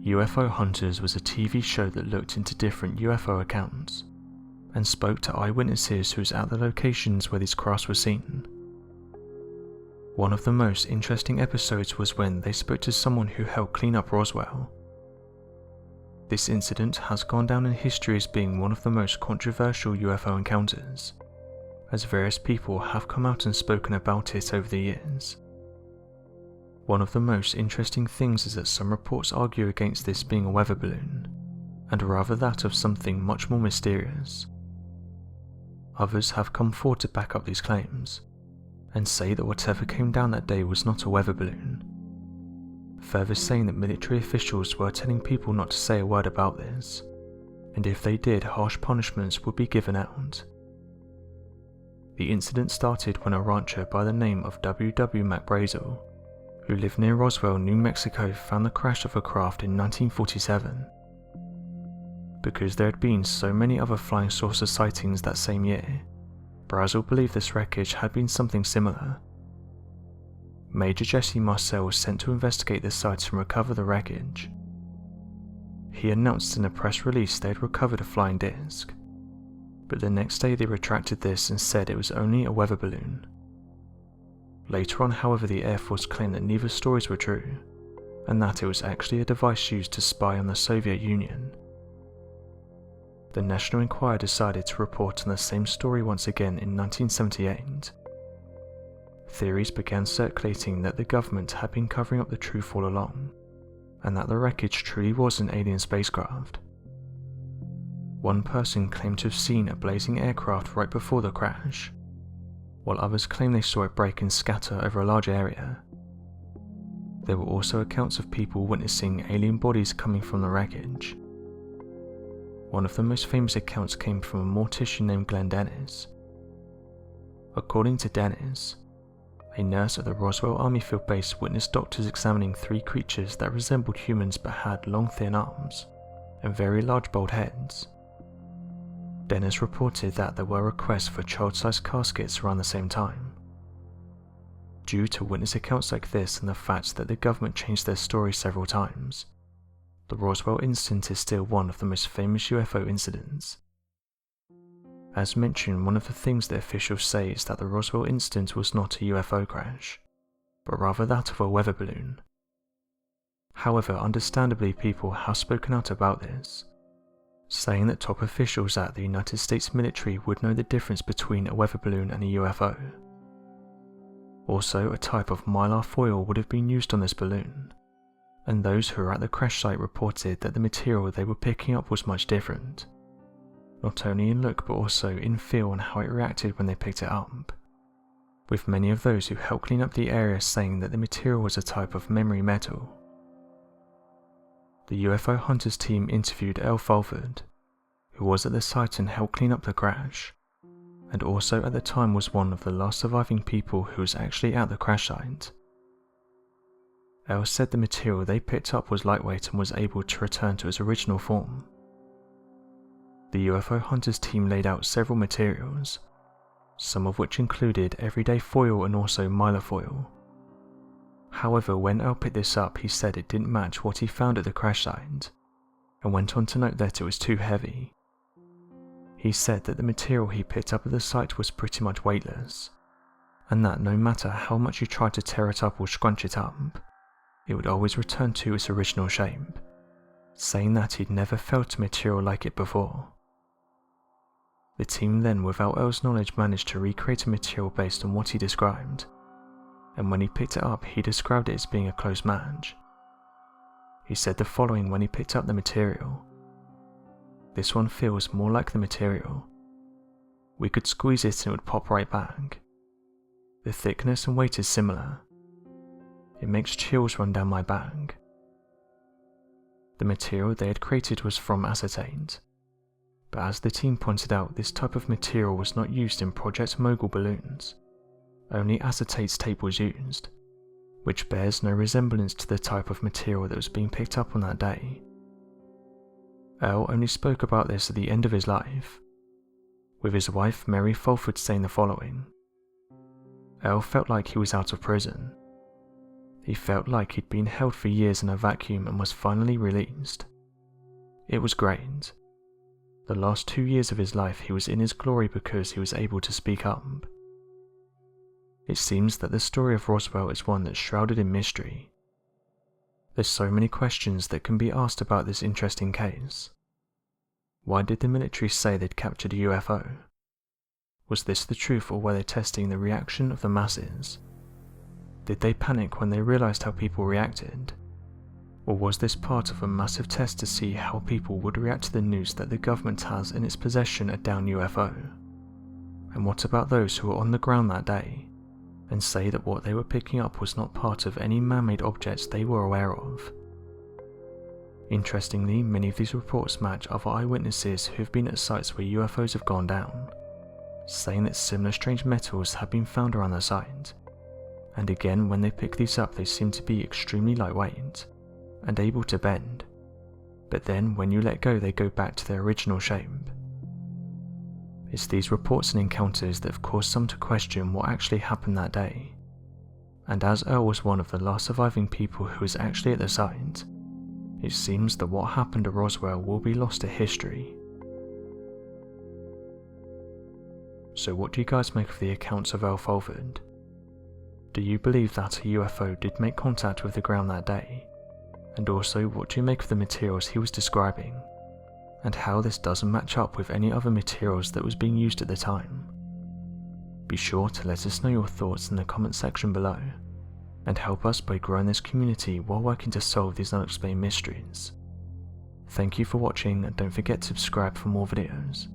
UFO Hunters was a TV show that looked into different UFO accounts and spoke to eyewitnesses who was at the locations where these crafts were seen. One of the most interesting episodes was when they spoke to someone who helped clean up Roswell. This incident has gone down in history as being one of the most controversial UFO encounters, as various people have come out and spoken about it over the years. One of the most interesting things is that some reports argue against this being a weather balloon, and rather that of something much more mysterious. Others have come forward to back up these claims, and say that whatever came down that day was not a weather balloon, further saying that military officials were telling people not to say a word about this, and if they did, harsh punishments would be given out. The incident started when a rancher by the name of W.W. McBrazel, who lived near Roswell, New Mexico, found the crash of a craft in 1947. Because there had been so many other flying saucer sightings that same year, Brazel believed this wreckage had been something similar. Major Jesse Marcel was sent to investigate the sites and recover the wreckage. He announced in a press release they had recovered a flying disc, but the next day they retracted this and said it was only a weather balloon. Later on, however, the Air Force claimed that neither stories were true, and that it was actually a device used to spy on the Soviet Union. The National Enquirer decided to report on the same story once again in 1978. Theories began circulating that the government had been covering up the truth all along, and that the wreckage truly was an alien spacecraft. One person claimed to have seen a blazing aircraft right before the crash, while others claimed they saw it break and scatter over a large area. There were also accounts of people witnessing alien bodies coming from the wreckage. One of the most famous accounts came from a mortician named Glenn Dennis. According to Dennis, a nurse at the Roswell Army Field Base witnessed doctors examining 3 creatures that resembled humans but had long thin arms and very large bald heads. Dennis reported that there were requests for child-sized caskets around the same time. Due to witness accounts like this and the fact that the government changed their story several times, the Roswell incident is still one of the most famous UFO incidents. As mentioned, one of the things that officials say is that the Roswell incident was not a UFO crash, but rather that of a weather balloon. However, understandably, people have spoken out about this, saying that top officials at the United States military would know the difference between a weather balloon and a UFO. Also, a type of mylar foil would have been used on this balloon, and those who were at the crash site reported that the material they were picking up was much different, not only in look but also in feel and how it reacted when they picked it up, with many of those who helped clean up the area saying that the material was a type of memory metal. The UFO Hunters team interviewed Elle Fulford, who was at the site and helped clean up the crash, and also at the time was one of the last surviving people who was actually at the crash site. Elle said the material they picked up was lightweight and was able to return to its original form. The UFO Hunters team laid out several materials, some of which included everyday foil and also mylar foil. However, when Elle picked this up, he said it didn't match what he found at the crash site, and went on to note that it was too heavy. He said that the material he picked up at the site was pretty much weightless, and that no matter how much you tried to tear it up or scrunch it up, it would always return to its original shape, saying that he'd never felt a material like it before. The team then, without Elle's knowledge, managed to recreate a material based on what he described, and when he picked it up he described it as being a close match. He said the following when he picked up the material: "This one feels more like the material. We could squeeze it and it would pop right back. The thickness and weight is similar. It makes chills run down my back." The material they had created was from acetate, but as the team pointed out, this type of material was not used in Project Mogul balloons. Only acetate tape was used, which bears no resemblance to the type of material that was being picked up on that day. Elle only spoke about this at the end of his life, with his wife Mary Fulford saying the following: "Elle felt like he was out of prison. He felt like he'd been held for years in a vacuum and was finally released. It was great. The last 2 years of his life he was in his glory because he was able to speak up. It seems that the story of Roswell is one that's shrouded in mystery. There's so many questions that can be asked about this interesting case. Why did the military say they'd captured a UFO? Was this the truth, or were they testing the reaction of the masses? Did they panic when they realized how people reacted? Or was this part of a massive test to see how people would react to the news that the government has in its possession a down UFO? And what about those who were on the ground that day and say that what they were picking up was not part of any man-made objects they were aware of? Interestingly, many of these reports match other eyewitnesses who have been at sites where UFOs have gone down, saying that similar strange metals have been found around the site. And again, when they pick these up, they seem to be extremely lightweight and able to bend, but then when you let go they go back to their original shape. It's these reports and encounters that have caused some to question what actually happened that day, and as Earl was one of the last surviving people who was actually at the site, it seems that what happened at Roswell will be lost to history. So what do you guys make of the accounts of Earl Fulford? Do you believe that a UFO did make contact with the ground that day? And also, what do you make of the materials he was describing, and how this doesn't match up with any other materials that was being used at the time? Be sure to let us know your thoughts in the comment section below, and help us by growing this community while working to solve these unexplained mysteries. Thank you for watching, and don't forget to subscribe for more videos.